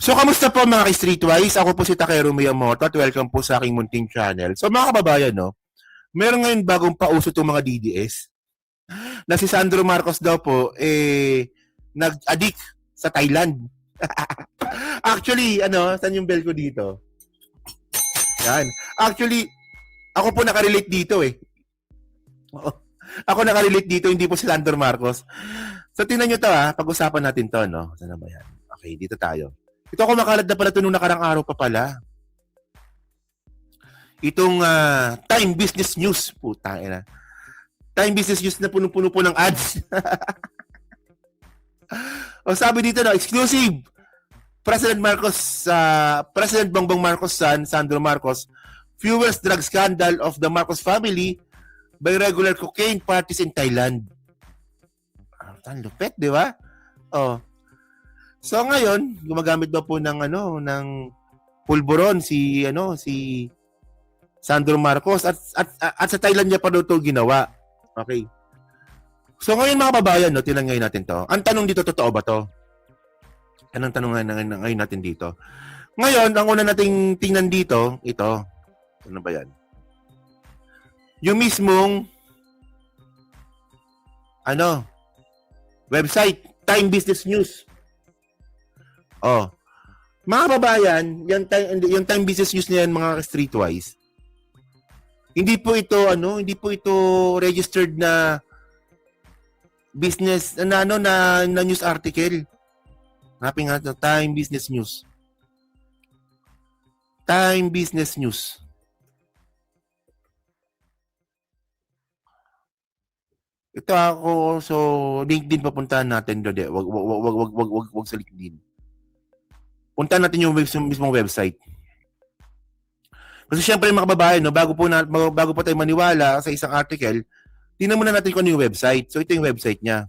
So, kamusta po mga ka-Streetwise? Ako po si Takeru Miyamoto at welcome po sa aking munting channel. So, mga kababayan, no? Meron ngayon bagong pauso itong mga DDS na si Sandro Marcos daw po, nag-addict sa Thailand. Actually, saan yung bell ko dito? Yan. Actually, ako po nakarelate dito eh. Ako nakarelate dito, hindi po si Sandro Marcos. So, tingnan nyo to pag-usapan natin to, no? Saan ba yan? Okay, dito tayo. Ito ako makalat na pala ito nung nakarang araw pa pala. Itong Time Business News. Puta na. Time Business News na puno-puno po ng ads. O sabi dito na, exclusive. President Marcos, President Bongbong Marcos' son, Sandro Marcos, fuels drug scandal of the Marcos family by regular cocaine parties in Thailand. Ang lupet, di ba? Oh. So ngayon, gumagamit ba po ng pulburon si Sandro Marcos at sa Thailand niya pa daw 'to ginawa. Okay. So ngayon mga kababayan, no, tingnan ngayon natin 'to. Ang tanong dito, totoo ba 'to? Anong tanong ngayon natin dito? Ngayon, ang una nating tingnan dito, ito. Ano ba 'yan? Yung mismong website, Time Business News. Oh. Mga kababayan, yung Time Business News na yan, mga Streetwise. Hindi po ito registered na business na news article. Hanapin nga ito, Time Business News. Time Business News. Ito ako, so LinkedIn papuntahan natin doon. Wag sa LinkedIn. Puntahan natin yung mismong website. Kasi syempre mga kababayan, no, bago po tayo maniwala sa isang article, tingnan muna natin kung ano yung website. So ito yung website niya.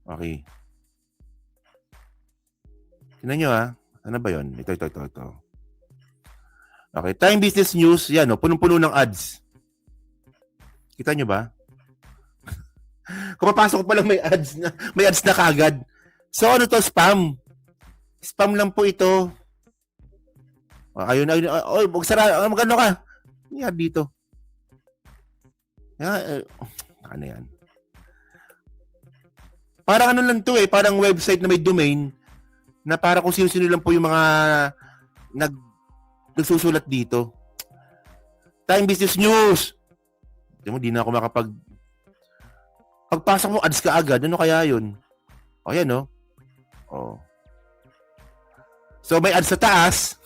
Okay. Tingnan nyo Ano ba yun? Ito. Okay. Time Business News. Yan, no, punong-puno ng ads. Kita nyo ba? Kung papasok pa lang may ads na kagad. So ano to? Spam. Spam lang po ito. Ayun. Oy, magsara. Magano ka? Yan dito. Ano yan? Parang ano lang to parang website na may domain na para kung sino-sino lang po yung mga nagsusulat dito. Time Business News. Di na ako pagpasok mo, ads ka agad. Ano kaya yun? O, yan, no? Oh. So, may ads sa taas.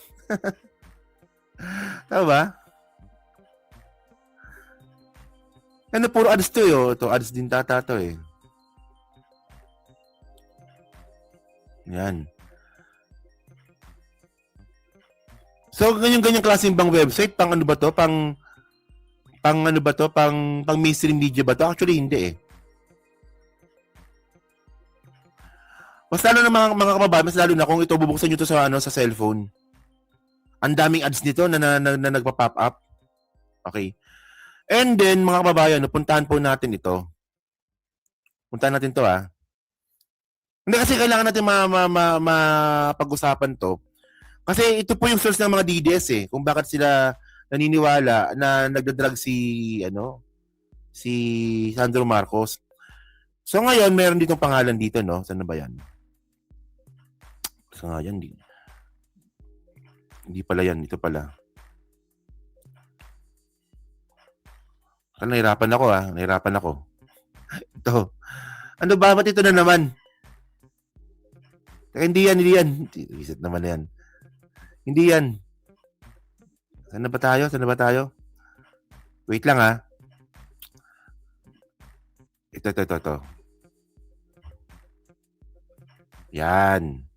Tama ba? Puro ads to Ito, ads din tata to Yan. So, ganyan klaseng bang website? Pang ano ba to? Pang mainstream media ba to? Actually, hindi Mas lalo na mga kababayan, mas lalo na kung ito bubuksan nyo to sa cellphone. Ang daming ads nito na nagpa-pop up. Okay. And then, mga kababayan, puntahan po natin ito. Puntahan natin to Hindi kasi kailangan natin mapag-usapan to. Kasi ito po yung source ng mga DDS kung bakit sila naniniwala na nagdadrug si Sandro Marcos. So ngayon, meron ditong pangalan dito, no? Saan na ba yan? So ngayon, hindi pala yan. Ito pala. Nahirapan ako Nahirapan ako. Ito. Ano ba? Ba't ito na naman? Hindi yan. Reset naman yan. Hindi yan. Saan na ba tayo? Wait lang Ito. Yan.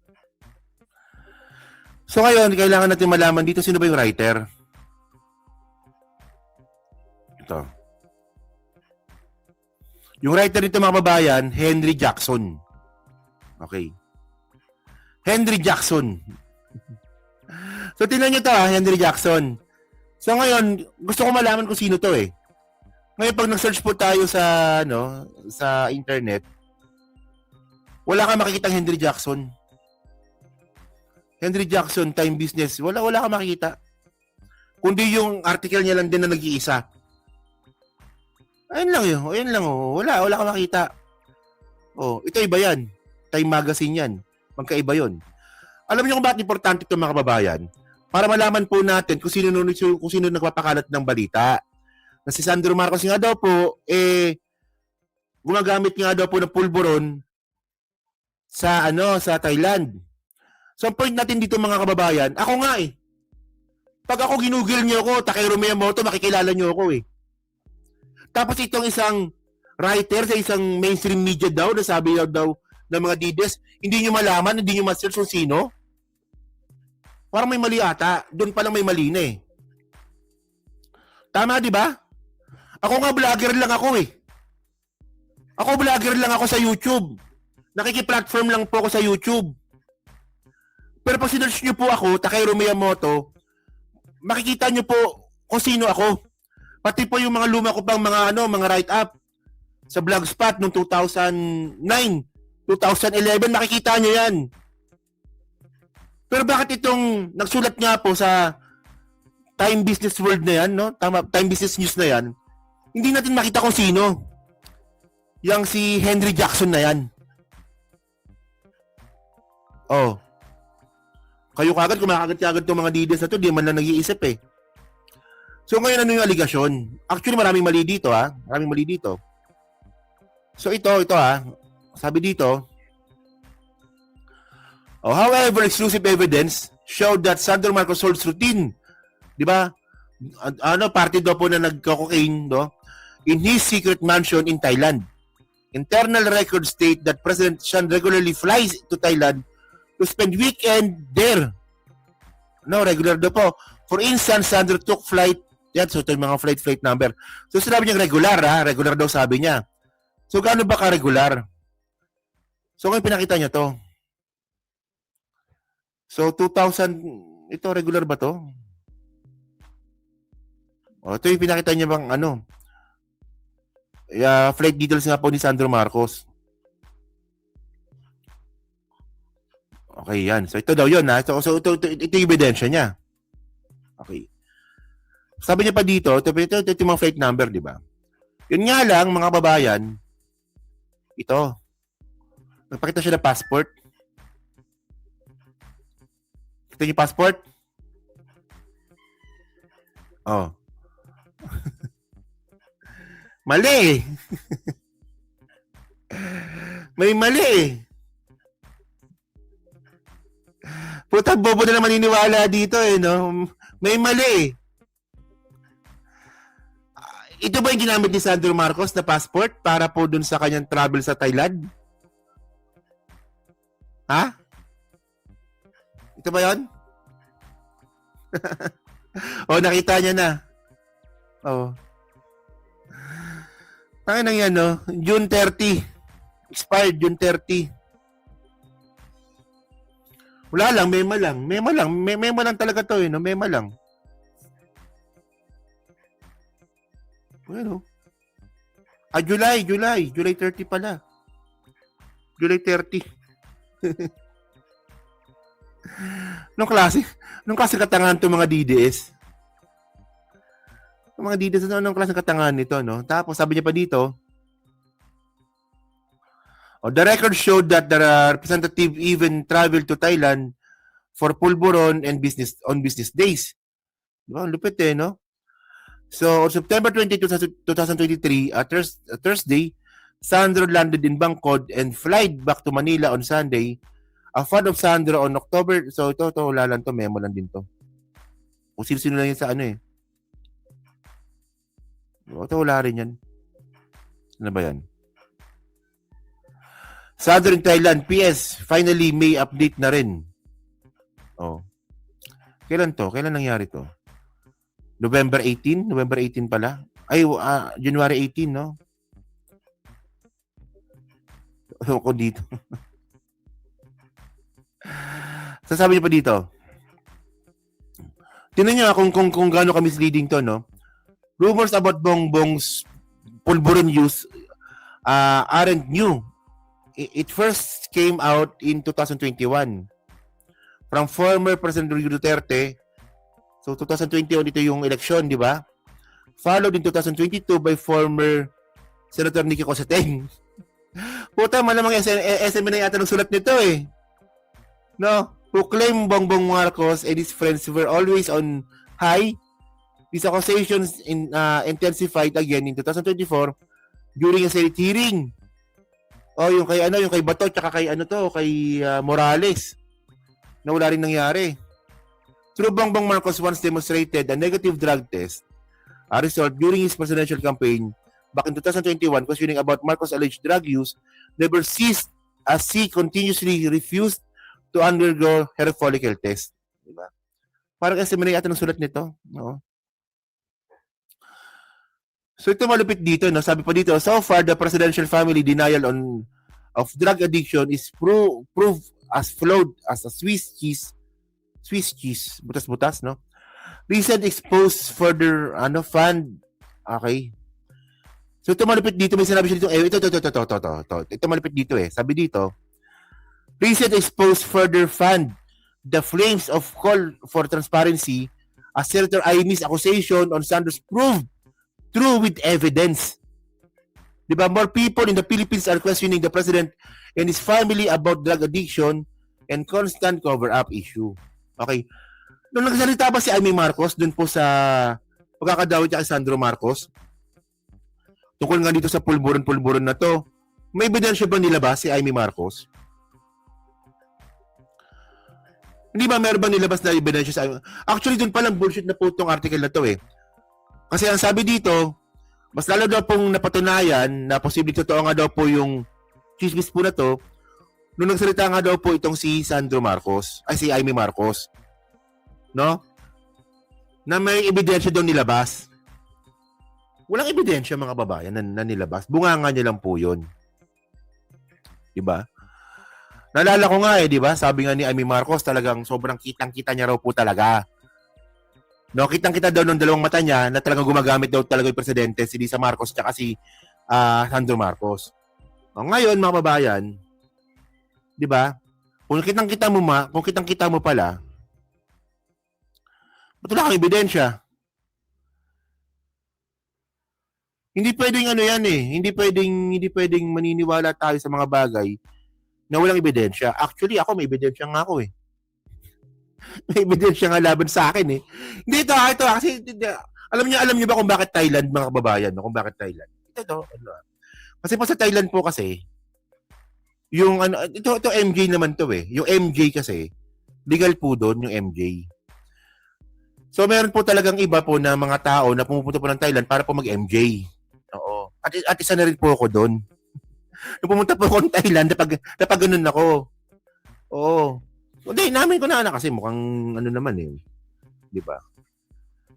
So ngayon, kailangan natin malaman dito sino ba yung writer. Ito. Yung writer nito mga kababayan, Henry Jackson. Okay. Henry Jackson. So tingnan nyo to Henry Jackson. So ngayon, gusto ko malaman kung sino to Ngayon pag nag-search po tayo sa sa internet, wala kang makikitang Henry Jackson. Henry Jackson, Time Business, wala ka makita. Kundi yung article niya lang din na nag-iisa. Ayun lang yun. Ayun lang. Oh. Wala ka makita. Oh, ito iba yan. Time Magazine yan. Magkaiba yun. Alam niyo kung bakit importante ito mga kababayan? Para malaman po natin kung sino nagpapakalat ng balita. Na si Sandro Marcos nga daw po, gumagamit nga daw po ng pulburon sa Thailand. So, ang point natin dito mga kababayan, ako nga pag ako ginugil niyo ako, Takeru Miyamoto, makikilala niyo ako Tapos itong isang writer sa isang mainstream media daw, na sabi daw ng mga DDS, hindi niyo malaman, hindi niyo ma-search kung sino. Parang may mali ata. Doon pa lang may mali na Tama, di ba? Ako nga vlogger lang ako Ako vlogger lang ako sa YouTube. Nakiki-platform lang po ako sa YouTube. Pero pag sinearch nyo po ako, Takeru Miyamoto, makikita nyo po kung sino ako. Pati po yung mga luma ko pang mga write-up sa Blogspot noong 2009, 2011, makikita nyo yan. Pero bakit itong nagsulat nga po sa Time Business World na yan, no? Time Business News na yan, hindi natin makita kung sino. Yang si Henry Jackson na yan. Oh. Kayo kagad, kumakagat-kagat itong mga DDS na to, di man lang nag-iisip So ngayon ano yung aligasyon? Actually maraming mali dito Maraming mali dito. So ito sabi dito, however, exclusive evidence showed that Sandro Marcos holds routine. Di ba? Party daw po na nagko-cocaine, in his secret mansion in Thailand. Internal records state that President Chan regularly flies to Thailand to spend weekend there. Regular daw po. For instance, Sandro took flight. Yan, so ito yung mga flight number. So sinabi niya regular, regular daw sabi niya. So gaano ba ka-regular? So ngayon pinakita niya to. So 2,000, ito regular ba to? Ito yung pinakita niya bang flight details nga po ni Sandro Marcos. Okay, yan. So, ito daw yun, So, ito yung ebidensya niya. Okay. Sabi niya pa dito, ito yung mga flight number, di ba? Yun nga lang, mga babayan, ito. Nagpakita siya ng passport. Ito yung passport. Oh. Mali May mali Puta, bobo na naman maniniwala dito no? May mali Ito ba yung ginamit ni Sandro Marcos na passport para po dun sa kanyang travel sa Thailand? Ha? Ito ba yun? Nakita niya na. Tangin nang yan, June 30. Expired June 30. Wala lang, mema lang. Mema lang talaga to, Mema lang. Bueno. July 30 pala. July 30. Nung klase katangahan to mga DDS. Mga DDS, anong klase katangahan nito, Tapos sabi niya pa dito, the record showed that the representative even traveled to Thailand for pulburon and on business days. Diba? Lupit So, on September 22, 2023, Thursday, Sandro landed in Bangkok and flight back to Manila on Sunday. A fan of Sandro on October, so ito wala lang to, memo lang din to. Kung sino lang yun sa Ito wala rin yan. Ano ba yan? Sandro in Thailand, PS, finally may update na rin. Kailan to? Kailan nangyari to? November 18? November 18 pala? Ay, January 18, no? Ko dito. Sasabi niyo pa dito. Tingnan niyo kung gaano ka misleading to, no? Rumors about Bongbong's pulburon use aren't new. It first came out in 2021 from former President Rodrigo Duterte. So 2021 ito yung election, di ba? Followed in 2022 by former Senator Nicky Cosseteng. Puta, malamang SM na yata ng sulat nito eh. No? Who claim Bongbong Marcos and his friends were always on high. These accusations intensified again in 2024 during a Senate hearing. Oh, yung kay Bato tsaka kay Morales. Na wala rin nangyari. True Bongbong Marcos once demonstrated a negative drug test, a result during his presidential campaign back in 2021, questioning about Marcos' alleged drug use never ceased as he continuously refused to undergo hair follicle test. Diba? Parang kasi may yata ng sulat nito. No? So ito malupit dito. No? Sabi pa dito, so far, the presidential family denial of drug addiction is proved as flawed as a Swiss cheese, butas-butas, no? Recent exposed further, fund. Okay. So ito malupit dito, may sinabi siya dito, ito malupit dito eh. Sabi dito, recent exposed further fund the flames of call for transparency as Senator Amy's accusation on Sanders proved true with evidence. Diba? More people in the Philippines are questioning the president and his family about drug addiction and constant cover-up issue. Okay. Nung nagsalita ba si Amy Marcos dun po sa pagkakadawit niya kay Sandro Marcos, tungkol nga dito sa pulburon-pulburon na to, may ebidensya ba nilabas si Amy Marcos? Hindi ba meron ba nilabas na ebidensya sa Amy? Actually, dun palang bullshit na po itong article na to eh. Kasi ang sabi dito, mas lalo daw pong napatunayan na posibleng totoo nga daw po yung chismis po na to, nung nagsalita nga daw po itong si Sandro Marcos, ay si Amy Marcos. No? Na may ebidensya daw nilabas. Walang ebidensya mga babayan na nilabas. Bunganga niya lang po yun. Diba? Naalala ko nga eh, diba? Sabi nga ni Amy Marcos, talagang sobrang kitang-kita niya raw po talaga. No, kitang-kita daw ng dalawang mata niya na talagang gumagamit daw talaga yung presidente, si Lisa Marcos at si Sandro Marcos. O, ngayon, mga babayan, di ba? Kung kitang-kita mo pala, ba't wala kang ebidensya? Hindi pwedeng yan eh. Hindi pwedeng maniniwala tayo sa mga bagay na walang ebidensya. Actually, ako may ebidensya nga ako eh. May ebidensya nga laban sa akin eh. Hindi ito kasi alam niyo ba kung bakit Thailand, mga kababayan, no? Kung bakit Thailand? Ito. Kasi po sa Thailand po kasi yung ito MJ naman to eh. Yung MJ kasi legal po doon yung MJ. So meron po talagang iba po na mga tao na pumupunta po ng Thailand para po mag-MJ. Oo. At isa na rin po ako doon. Nung pumunta po ako ng Thailand, napag ganun ako. Oo. Hindi, namin ko na kasi mukhang naman eh. Di ba?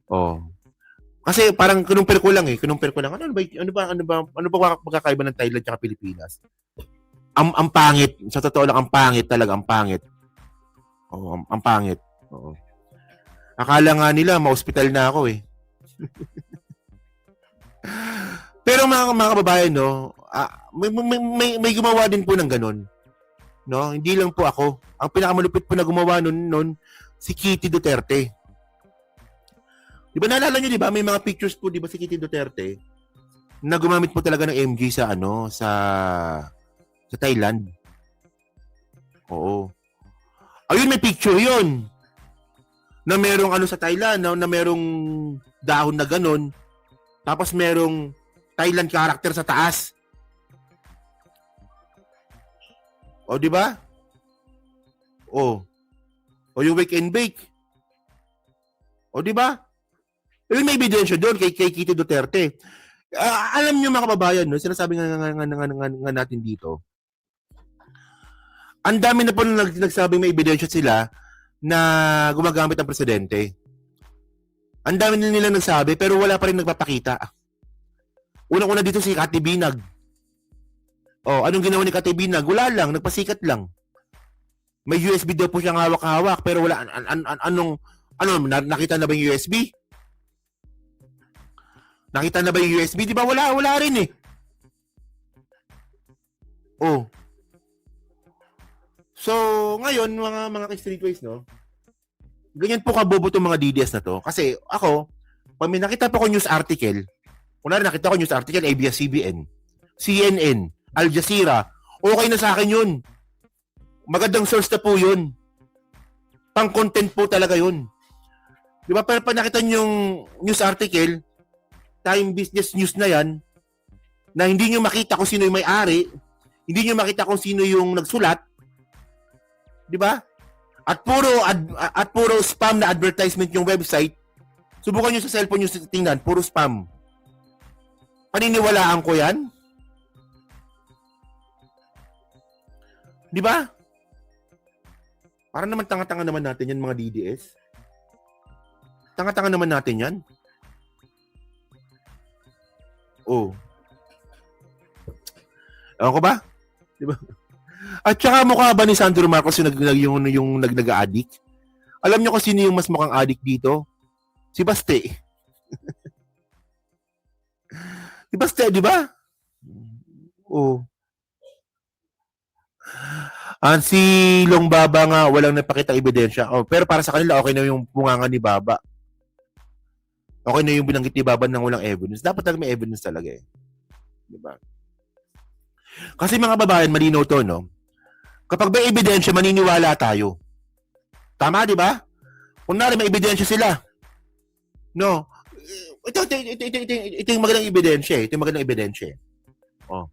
Oh. Kasi parang kinumpir ko lang. Ano ba magkakaiba ng Thailand at Pilipinas? Ang pangit. Sa totoo lang, ang pangit talaga. Ang pangit. Oo, ang pangit. Oo. Akala nga nila, ma-hospital na ako eh. Pero mga kababayan, no, may gumawa din po ng ganun. No, hindi lang po ako. Ang pinakamalupit po na gumawa nun si Kitty Duterte. Di ba naalala niyo, di ba? May mga pictures po, di ba, si Kitty Duterte na gumamit po talaga ng MJ sa Thailand. Oo. Ayun, may picture 'yon. Na merong sa Thailand, na merong dahon na ganun. Tapos merong Thailand character sa taas. O, di ba? O yung wake and bake. O, di ba? May ebidensya doon kay Kitty Duterte. Alam niyo mga kababayan, no? Sinasabi nga natin dito. Ang dami na po nagsabing may ebidensya sila na gumagamit ng presidente. Ang dami na nila nagsabi pero wala pa rin nagpapakita. Unang-una dito si Kati Binag. Oh, anong ginawa ni Kati Binag? Wala lang, nagpasikat lang. May USB daw po siyang hawak-hawak pero wala nakita na ba yung USB? Nakita na ba yung USB? Di ba wala rin eh. Oh. So, ngayon, mga ka-streetwise, no? Ganyan po kabobo itong mga DDS na to. Kasi ako, pag may nakita po ko news article, kunwari nakita ko news article, ABS-CBN, CNN, Al Jazeera, okay na sa akin yun. Magandang source na po yun. Pang-content po talaga yun. Di ba? Pero pag nakita nyo yung news article, Time Business News na yan, na hindi nyo makita kung sino yung may-ari, hindi nyo makita kung sino yung nagsulat, di ba? At puro spam na advertisement yung website, subukan nyo sa cellphone nyo tingnan, puro spam. Paniniwalaan ko yan? Di ba? Para naman tanga-tanga naman natin yan, mga DDS. Tanga-tanga naman natin yan. Oh. Ewan ko ba? Di ba? At saka mukha ba ni Sandro Marcos yung nag-addict? Alam niyo kung sino yung mas mukhang addict dito? Si Baste. Si Baste, di ba? Oh. Si Long Baba nga, walang napakita ebidensya. Oh, pero para sa kanila, okay na yung punganga ni Baba. Okay na yung binanggit ni Baba ng walang evidence. Dapat talaga may evidence talaga eh. Diba? Kasi mga babayan, malinaw to, no? Kapag may ebidensya, maniniwala tayo. Tama, di ba? Kunwari, may ebidensya sila. No? Ito yung magandang ebidensya eh. Ito yung magandang ebidensya eh. Oh.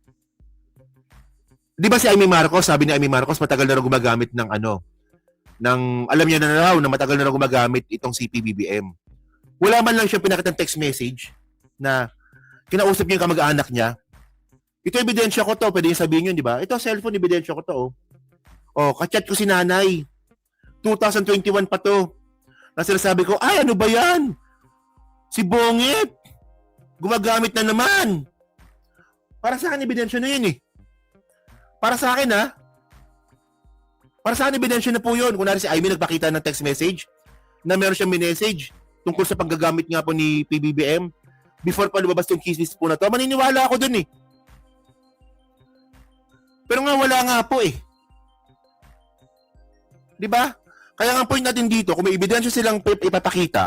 Di ba si Amy Marcos, sabi ni Amy Marcos, matagal na rin gumagamit ng alam niya na raw na matagal na rin gumagamit itong CPBBM. Wala man lang siyang pinakitang text message na kinausap niya yung kamag-anak niya. Ito ebidensya ko to, pwede yung sabihin yun, di ba? Ito cellphone ebidensya ko to, oh. Oh, kachat ko si nanay. 2021 pa to. Na sinasabi ko, ay, ano ba yan? Si Bongit. Gumagamit na naman. Para sa akin, ebidensya na yun eh. Para sa akin, ha? Para sa akin, ebidensya na po yun. Kunwari si Amy nagpakita ng text message na meron siyang message tungkol sa paggagamit nga po ni PBBM before pa lumabas yung chismis po na to. Maniniwala ako dun eh. Pero nga wala nga po eh. Di ba? Kaya nga point natin dito, kung may ebidensya silang ipapakita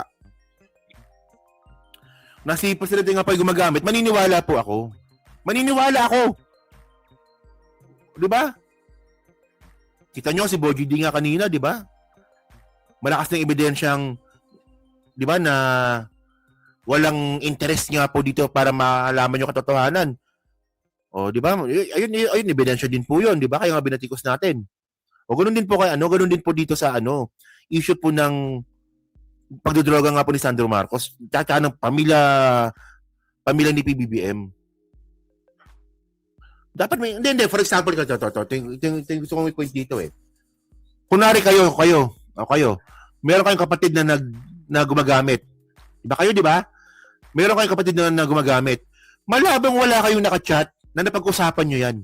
na si Presidente nga po ay gumagamit, maniniwala po ako. Maniniwala ako. Di ba? Kita nyo si Boji D nga kanina, di ba? Malakas ng ebidensyang, di ba, na walang interest nga po dito para malaman yung katotohanan. O, di ba? Ayun, ebidensya din po yun, di ba? Kaya nga binatikos natin. O, ganun din po ganun din po dito sa issue po ng pagdodroga nga po ni Sandro Marcos, tsaka ng pamilya ni PBBM. Dapat may, hindi, for example, gusto kong may point dito eh. Kunwari kayo, meron kayong kapatid na gumagamit. Diba kayo, di ba? Meron kayong kapatid na gumagamit. Malabang wala kayong nakachat na napag-usapan nyo yan.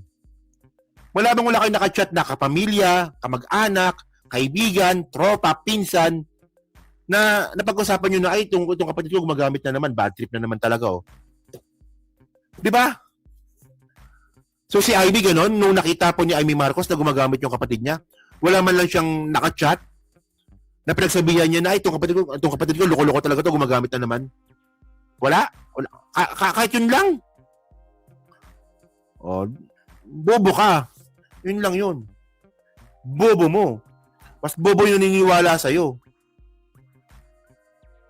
Malabang wala kayong nakachat na kapamilya, kamag-anak, kaibigan, tropa, pinsan, na napag-usapan nyo na, ay, itong kapatid ko gumagamit na naman, bad trip na naman talaga, oh. Di ba? So si Ivy ganon, nung nakita po ni Amy Marcos na gumagamit yung kapatid niya, wala man lang siyang nakachat na pinagsabihan niya na, ay, itong kapatid ko, loko-loko talaga to, gumagamit na naman. Wala. Kahit yun lang. Oh, bobo ka. Yun lang yun. Bobo mo. Mas bobo yung naniniwala sa'yo.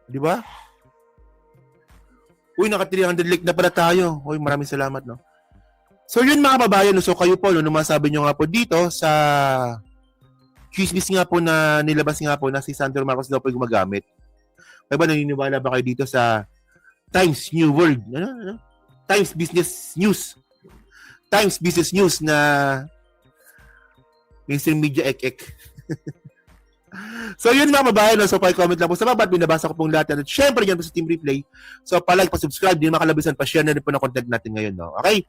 Di ba? Uy, naka 300 like na pala tayo. Uy, maraming salamat, no? So, yun mga kababayan, so kayo po, no, masabi nyo nga po dito sa chismis nga po na nilabas nga po na si Sandro Marcos daw po gumagamit. Kaya ba naniniwala ba kayo dito sa Times New World? Ano? Times Business News. Times Business News na mainstream media ek-ek. So yun mga kababayan, no? So pa-comment lang po sa baba at binabasa ko pong lahat. At syempre yan po sa Team Replay. So pa-like, pa-subscribe, din makalabisan, pa-share na rin po ng content natin ngayon. No? Okay?